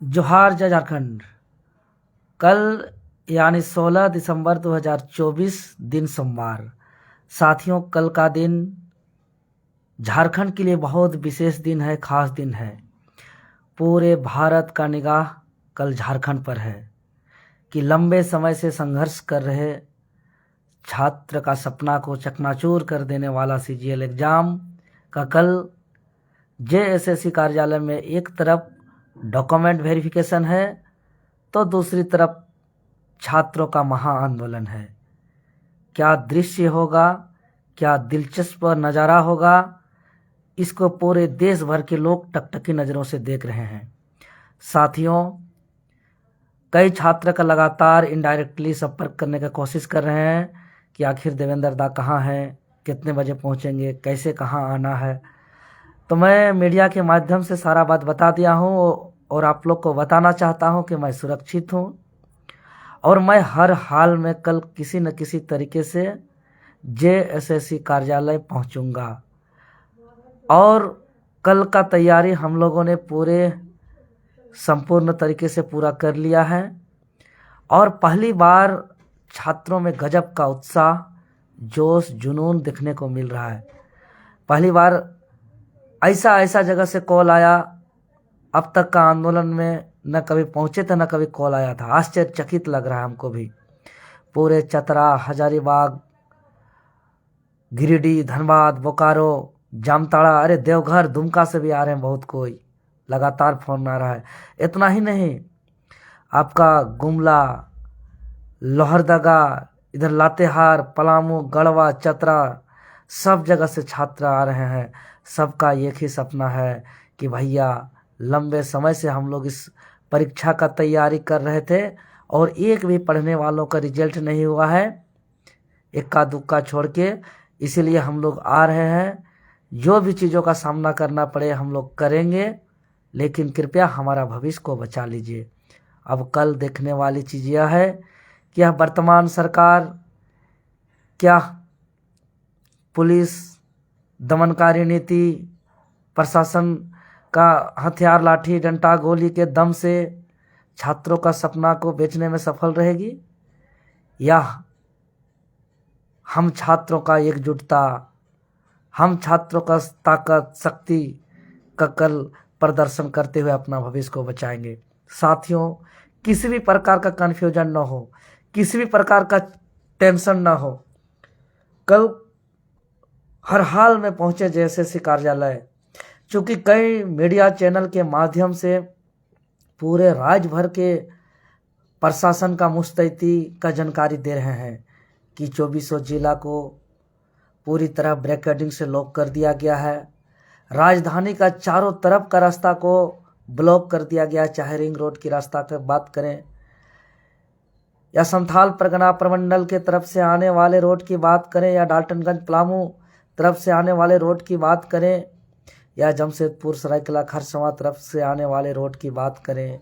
जोहार जय झारखंड। कल यानी 16 दिसंबर 2024 दिन सोमवार। साथियों, कल का दिन झारखंड के लिए बहुत विशेष दिन है, खास दिन है। पूरे भारत का निगाह कल झारखंड पर है कि लंबे समय से संघर्ष कर रहे छात्र का सपना को चकनाचूर कर देने वाला सीजीएल एग्जाम का कल जेएसएससी कार्यालय में एक तरफ डॉक्यूमेंट वेरिफिकेशन है तो दूसरी तरफ छात्रों का महाआंदोलन है। क्या दृश्य होगा, क्या दिलचस्प नज़ारा होगा, इसको पूरे देश भर के लोग टकटकी नज़रों से देख रहे हैं। साथियों, कई छात्र का लगातार इनडायरेक्टली संपर्क करने का कोशिश कर रहे हैं कि आखिर देवेंद्र दा कहाँ हैं, कितने बजे पहुँचेंगे, कैसे कहाँ आना है। तो मैं मीडिया के माध्यम से सारा बात बता दिया हूँ और आप लोग को बताना चाहता हूँ कि मैं सुरक्षित हूँ और मैं हर हाल में कल किसी न किसी तरीके से जेएसएससी कार्यालय पहुँचूँगा। और कल का तैयारी हम लोगों ने पूरे संपूर्ण तरीके से पूरा कर लिया है और पहली बार छात्रों में गजब का उत्साह, जोश, जुनून देखने को मिल रहा है। पहली बार ऐसा जगह से कॉल आया, अब तक का आंदोलन में न कभी पहुँचे थे न कभी कॉल आया था। आश्चर्यचकित लग रहा है हमको भी। पूरे चतरा, हजारीबाग, गिरिडीह, धनबाद, बोकारो, जामताड़ा, अरे देवघर, दुमका से भी आ रहे हैं बहुत कोई, लगातार फोन आ रहा है। इतना ही नहीं, आपका गुमला, लोहरदगा, इधर लातेहार, पलामू, गढ़वा, चतरा, सब जगह से छात्र आ रहे हैं। सबका एक ही सपना है कि भैया लंबे समय से हम लोग इस परीक्षा का तैयारी कर रहे थे और एक भी पढ़ने वालों का रिजल्ट नहीं हुआ है, इक्का दुक्का छोड़ के, इसीलिए हम लोग आ रहे हैं। जो भी चीज़ों का सामना करना पड़े हम लोग करेंगे, लेकिन कृपया हमारा भविष्य को बचा लीजिए। अब कल देखने वाली चीज़ यह है कि यह वर्तमान सरकार क्या पुलिस दमनकारी नीति, प्रशासन का हथियार, लाठी डंडा, गोली के दम से छात्रों का सपना को बेचने में सफल रहेगी, या हम छात्रों का एकजुटता, हम छात्रों का ताकत, शक्ति का कल प्रदर्शन करते हुए अपना भविष्य को बचाएंगे। साथियों, किसी भी प्रकार का कन्फ्यूजन न हो, किसी भी प्रकार का टेंशन न हो। कल हर हाल में पहुंचे जेएसएससी कार्यालय, चूँकि कई मीडिया चैनल के माध्यम से पूरे राज्य भर के प्रशासन का मुस्तैदी का जानकारी दे रहे हैं कि 2400 जिला को पूरी तरह ब्रैकेटिंग से लॉक कर दिया गया है। राजधानी का चारों तरफ का रास्ता को ब्लॉक कर दिया गया है, चाहे रिंग रोड की रास्ता की बात करें या संथाल परगना प्रमंडल के तरफ से आने वाले रोड की बात करें, या डाल्टनगंज पलामू तरफ से आने वाले रोड की बात करें, या जमशेदपुर सरायकला खरसवां तरफ से आने वाले रोड की बात करें।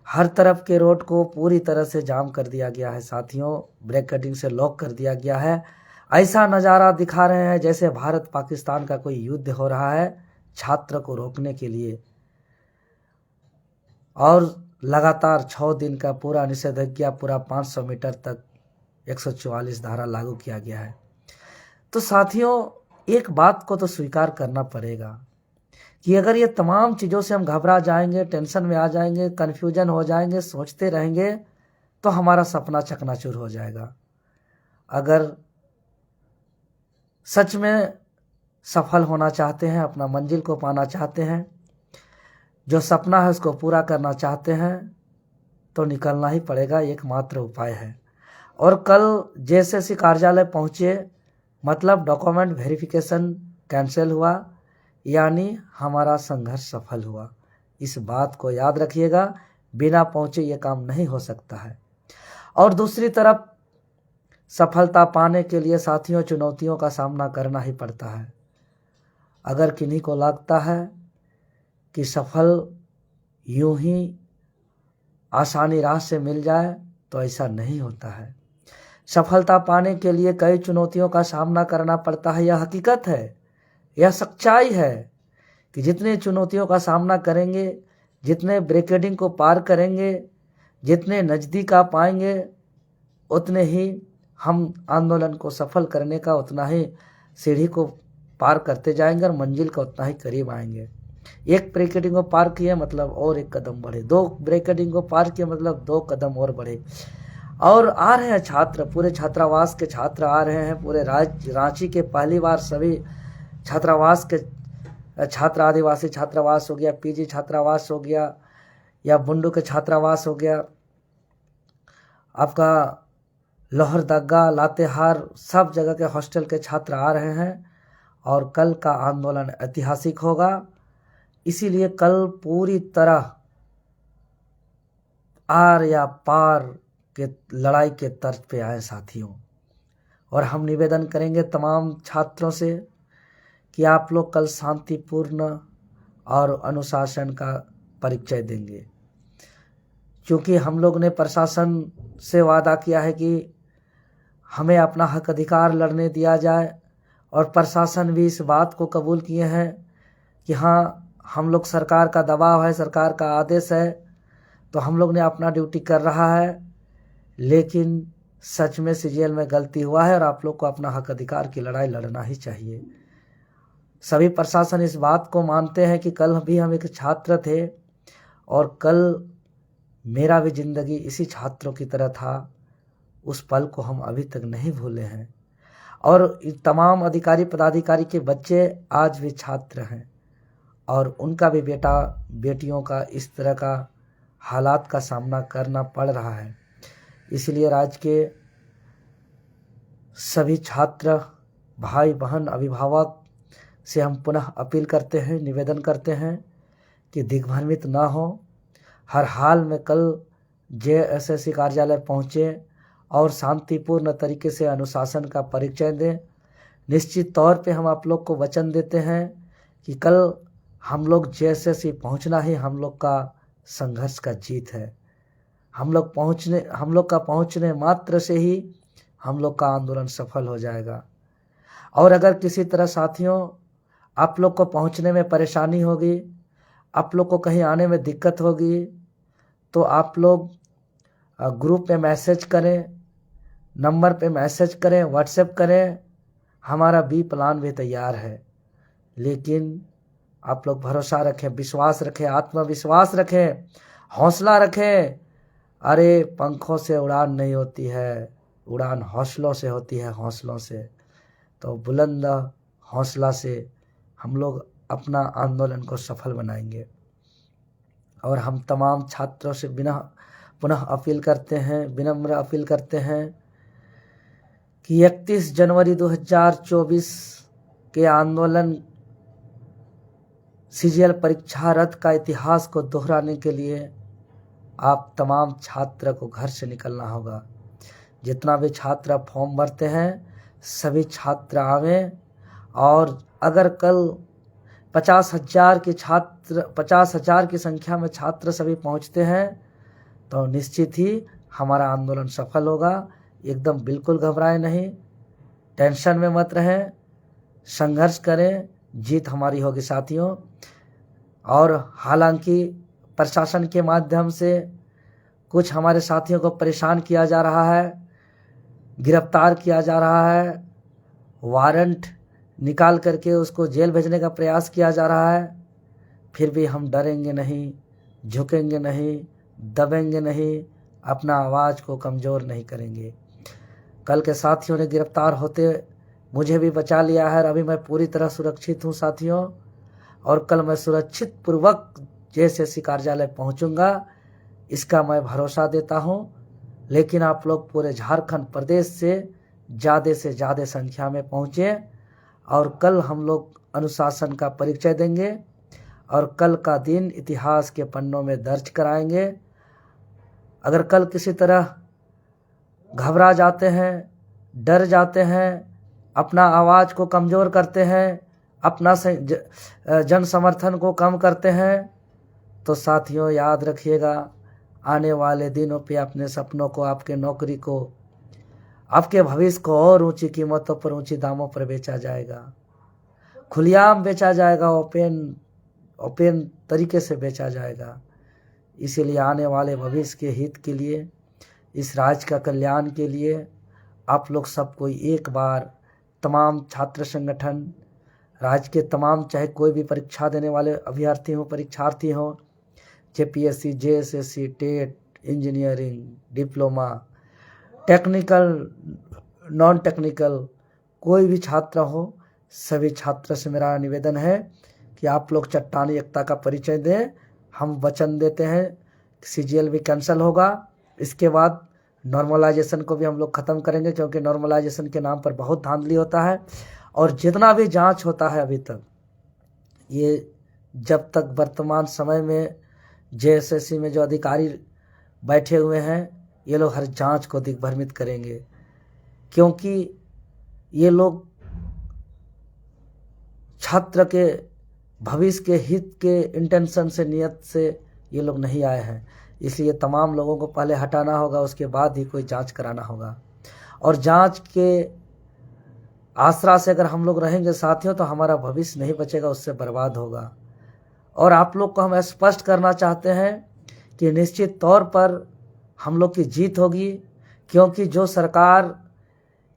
हर तरफ के रोड को पूरी तरह से जाम कर दिया गया है साथियों, ब्रैकेटिंग से लॉक कर दिया गया है। ऐसा नज़ारा दिखा रहे हैं जैसे भारत पाकिस्तान का कोई युद्ध हो रहा है छात्र को रोकने के लिए। और लगातार 6 दिन का पूरा निषेधाज्ञा, पूरा 500 मीटर तक 144 धारा लागू किया गया है। तो साथियों, एक बात को तो स्वीकार करना पड़ेगा कि अगर ये तमाम चीज़ों से हम घबरा जाएंगे, टेंशन में आ जाएंगे, कन्फ्यूजन हो जाएंगे, सोचते रहेंगे, तो हमारा सपना चकनाचूर हो जाएगा। अगर सच में सफल होना चाहते हैं, अपना मंजिल को पाना चाहते हैं, जो सपना है उसको पूरा करना चाहते हैं, तो निकलना ही पड़ेगा, एकमात्र उपाय है। और कल जेएसएससी कार्यालय पहुँचे मतलब डॉक्यूमेंट वेरिफिकेशन कैंसिल हुआ, यानी हमारा संघर्ष सफल हुआ। इस बात को याद रखिएगा, बिना पहुँचे ये काम नहीं हो सकता है। और दूसरी तरफ सफलता पाने के लिए साथियों चुनौतियों का सामना करना ही पड़ता है। अगर किन्हीं को लगता है कि सफल यूं ही आसानी राह से मिल जाए, तो ऐसा नहीं होता है। सफलता पाने के लिए कई चुनौतियों का सामना करना पड़ता है, यह हकीकत है, यह सच्चाई है कि जितनी चुनौतियों का सामना करेंगे, जितने ब्रिगेडिंग को पार करेंगे, जितने नज़दीक आ पाएंगे, उतने ही हम आंदोलन को सफल करने का उतना ही सीढ़ी को पार करते जाएंगे और मंजिल का उतना ही करीब आएंगे। एक ब्रिगेडिंग को पार किए मतलब और एक कदम बढ़े, 2 ब्रिगेडिंग को पार किए मतलब 2 कदम और बढ़े। और आ रहे हैं छात्र, पूरे छात्रावास के छात्र आ रहे हैं, पूरे रांची के पहली बार सभी छात्रावास के छात्र, आदिवासी छात्रावास हो गया, पीजी छात्रावास हो गया, या बुंडू के छात्रावास हो गया, आपका लोहरदगा, लातेहार, सब जगह के हॉस्टल के छात्र आ रहे हैं। और कल का आंदोलन ऐतिहासिक होगा, इसीलिए कल पूरी तरह आर या पार के लड़ाई के तर्ज पे आए साथियों। और हम निवेदन करेंगे तमाम छात्रों से कि आप लोग कल शांतिपूर्ण और अनुशासन का परिचय देंगे, क्योंकि हम लोग ने प्रशासन से वादा किया है कि हमें अपना हक अधिकार लड़ने दिया जाए, और प्रशासन भी इस बात को कबूल किए हैं कि हाँ, हम लोग सरकार का दबाव है, सरकार का आदेश है, तो हम लोग ने अपना ड्यूटी कर रहा है। लेकिन सच में सीजीएल में गलती हुआ है और आप लोग को अपना हक अधिकार की लड़ाई लड़ना ही चाहिए। सभी प्रशासन इस बात को मानते हैं कि कल भी हम एक छात्र थे और कल मेरा भी जिंदगी इसी छात्रों की तरह था। उस पल को हम अभी तक नहीं भूले हैं। और तमाम अधिकारी पदाधिकारी के बच्चे आज भी छात्र हैं और उनका भी बेटा बेटियों का इस तरह का हालात का सामना करना पड़ रहा है। इसलिए राज्य के सभी छात्र भाई बहन अभिभावक से हम पुनः अपील करते हैं, निवेदन करते हैं कि दिग्भ्रमित न हो, हर हाल में कल जेएसएससी कार्यालय पहुँचे और शांतिपूर्ण तरीके से अनुशासन का परिचय दें। निश्चित तौर पे हम आप लोग को वचन देते हैं कि कल हम लोग जेएसएससी पहुंचना ही हम लोग का संघर्ष का जीत है। हम लोग का पहुंचने मात्र से ही हम लोग का आंदोलन सफल हो जाएगा। और अगर किसी तरह साथियों आप लोग को पहुंचने में परेशानी होगी, आप लोग को कहीं आने में दिक्कत होगी, तो आप लोग ग्रुप पे मैसेज करें, नंबर पे मैसेज करें, व्हाट्सएप करें। हमारा बी प्लान भी तैयार है। लेकिन आप लोग भरोसा रखें, विश्वास रखें, आत्मविश्वास रखें, हौसला रखें। अरे पंखों से उड़ान नहीं होती है, उड़ान हौसलों से होती है, हौसलों से। तो बुलंद हौसला से हम लोग अपना आंदोलन को सफल बनाएंगे। और हम तमाम छात्रों से पुनः अपील करते हैं, विनम्र अपील करते हैं कि 31 जनवरी 2024 के आंदोलन सीजीएल परीक्षा रद्द का इतिहास को दोहराने के लिए आप तमाम छात्र को घर से निकलना होगा। जितना भी छात्र फॉर्म भरते हैं सभी छात्र आवें। और अगर कल 50,000 की संख्या में छात्र सभी पहुंचते हैं तो निश्चित ही हमारा आंदोलन सफल होगा। एकदम बिल्कुल घबराएं नहीं, टेंशन में मत रहें, संघर्ष करें, जीत हमारी होगी साथियों। और हालांकि प्रशासन के माध्यम से कुछ हमारे साथियों को परेशान किया जा रहा है, गिरफ्तार किया जा रहा है, वारंट निकाल करके उसको जेल भेजने का प्रयास किया जा रहा है, फिर भी हम डरेंगे नहीं, झुकेंगे नहीं, दबेंगे नहीं, अपना आवाज़ को कमज़ोर नहीं करेंगे। कल के साथियों ने गिरफ्तार होते मुझे भी बचा लिया है और अभी मैं पूरी तरह सुरक्षित हूँ साथियों। और कल मैं सुरक्षित पूर्वक जेएसएससी कार्यालय पहुँचूँगा, इसका मैं भरोसा देता हूँ। लेकिन आप लोग पूरे झारखंड प्रदेश से ज़्यादा संख्या में पहुँचे और कल हम लोग अनुशासन का परिचय देंगे और कल का दिन इतिहास के पन्नों में दर्ज कराएंगे। अगर कल किसी तरह घबरा जाते हैं, डर जाते हैं, अपना आवाज़ को कमज़ोर करते हैं, अपना जन समर्थन को कम करते हैं, तो साथियों याद रखिएगा आने वाले दिनों पे अपने सपनों को, आपके नौकरी को, आपके भविष्य को और ऊंची कीमतों पर, ऊंची दामों पर बेचा जाएगा, खुलेआम बेचा जाएगा, ओपन तरीके से बेचा जाएगा। इसीलिए आने वाले भविष्य के हित के लिए, इस राज्य का कल्याण के लिए आप लोग सबको एक बार तमाम छात्र संगठन, राज्य के तमाम, चाहे कोई भी परीक्षा देने वाले अभ्यर्थी हों, परीक्षार्थी हों, JPSC, JSSC, TET, engineering, diploma, technical, non technical, कोई भी छात्र हो, सभी छात्र से मेरा निवेदन है कि आप लोग चट्टानी एकता का परिचय दें। हम वचन देते हैं सीजीएल भी कैंसिल होगा, इसके बाद नॉर्मलाइजेशन को भी हम लोग ख़त्म करेंगे, क्योंकि नॉर्मलाइजेशन के नाम पर बहुत धांधली होता है। और जितना भी जांच होता है अभी तक, ये जब तक वर्तमान समय में जेएसएससी में जो अधिकारी बैठे हुए हैं, ये लोग हर जांच को दिग्भ्रमित करेंगे, क्योंकि ये लोग छात्र के भविष्य के हित के इंटेंशन से, नियत से ये लोग नहीं आए हैं। इसलिए तमाम लोगों को पहले हटाना होगा, उसके बाद ही कोई जांच कराना होगा। और जांच के आसरा से अगर हम लोग रहेंगे साथियों, तो हमारा भविष्य नहीं बचेगा, उससे बर्बाद होगा। और आप लोग को हम स्पष्ट करना चाहते हैं कि निश्चित तौर पर हम लोग की जीत होगी, क्योंकि जो सरकार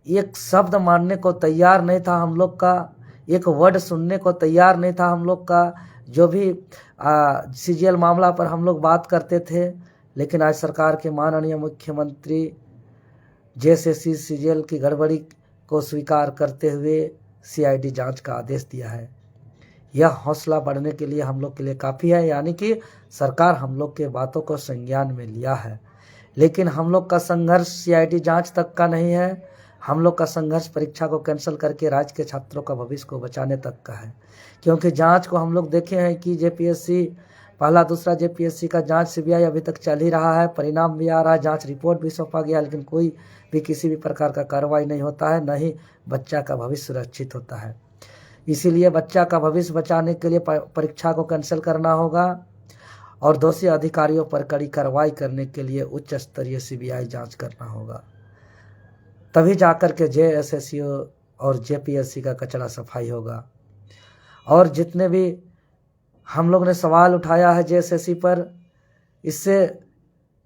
एक शब्द मानने को तैयार नहीं था, हम लोग का एक वर्ड सुनने को तैयार नहीं था, हम लोग का जो भी सीजीएल मामला पर हम लोग बात करते थे, लेकिन आज सरकार के माननीय मुख्यमंत्री जेएसएससी सीजीएल की गड़बड़ी को स्वीकार करते हुए सीआईडी जांच का आदेश दिया है। यह हौसला बढ़ने के लिए हम लोग के लिए काफ़ी है, यानी कि सरकार हम लोग के बातों को संज्ञान में लिया है। लेकिन हम लोग का संघर्ष सीआईडी जांच तक का नहीं है, हम लोग का संघर्ष परीक्षा को कैंसिल करके राज्य के छात्रों का भविष्य को बचाने तक का है। क्योंकि जांच को हम लोग देखे हैं कि जेपीएससी, पहला दूसरा जेपीएससी का जांच सीबीआई अभी तक चल ही रहा है, परिणाम भी आ रहा है, जांच रिपोर्ट भी सौंपा गया, लेकिन कोई भी किसी भी प्रकार का कार्रवाई नहीं होता है, न ही बच्चा का भविष्य सुरक्षित होता है। इसीलिए बच्चा का भविष्य बचाने के लिए परीक्षा को कैंसिल करना होगा और दोषी अधिकारियों पर कड़ी कार्रवाई करने के लिए उच्च स्तरीय सीबीआई जांच करना होगा। तभी जाकर के जेएसएससी और जेपीएससी का कचरा सफाई होगा। और जितने भी हम लोग ने सवाल उठाया है जेएसएससी पर, इससे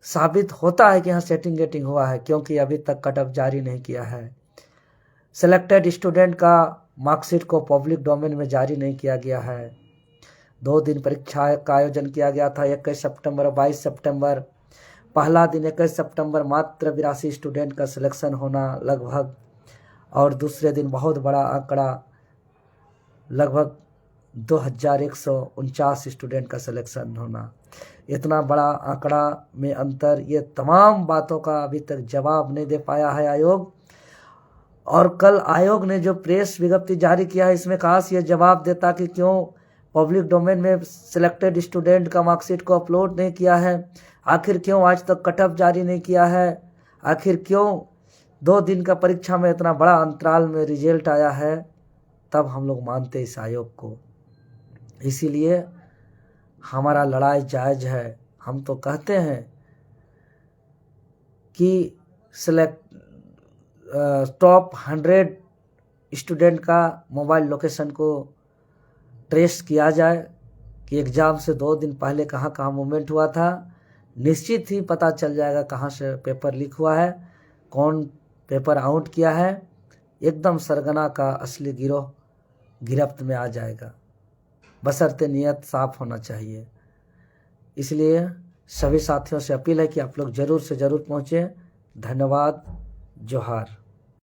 साबित होता है कि यहाँ सेटिंग गेटिंग हुआ है, क्योंकि अभी तक कट ऑफ जारी नहीं किया है। सिलेक्टेड स्टूडेंट का मार्कशीट को पब्लिक डोमेन में जारी नहीं किया गया है। 2 दिन परीक्षा का आयोजन किया गया था, 21 सितंबर और 22 सितंबर। पहला दिन 21 सितंबर मात्र 82 स्टूडेंट का सिलेक्शन होना लगभग, और दूसरे दिन बहुत बड़ा आंकड़ा, लगभग 2149 स्टूडेंट का सिलेक्शन होना। इतना बड़ा आंकड़ा में अंतर, ये तमाम बातों का अभी तक जवाब नहीं दे पाया है आयोग। और कल आयोग ने जो प्रेस विज्ञप्ति जारी किया है, इसमें काश ये जवाब देता कि क्यों पब्लिक डोमेन में सिलेक्टेड स्टूडेंट का मार्कशीट को अपलोड नहीं किया है, आखिर क्यों आज तक कट ऑफ जारी नहीं किया है, आखिर क्यों 2 दिन का परीक्षा में इतना बड़ा अंतराल में रिजल्ट आया है, तब हम लोग मानते इस आयोग को। इसीलिए हमारा लड़ाई जायज़ है। हम तो कहते हैं कि टॉप 100 स्टूडेंट का मोबाइल लोकेशन को ट्रेस किया जाए कि एग्ज़ाम से 2 दिन पहले कहाँ कहाँ मूवमेंट हुआ था। निश्चित ही पता चल जाएगा कहाँ से पेपर लीक हुआ है, कौन पेपर आउट किया है। एकदम सरगना का असली गिरोह गिरफ्त में आ जाएगा, बशर्ते नियत साफ होना चाहिए। इसलिए सभी साथियों से अपील है कि आप लोग ज़रूर से ज़रूर पहुँचें। धन्यवाद। जोहार।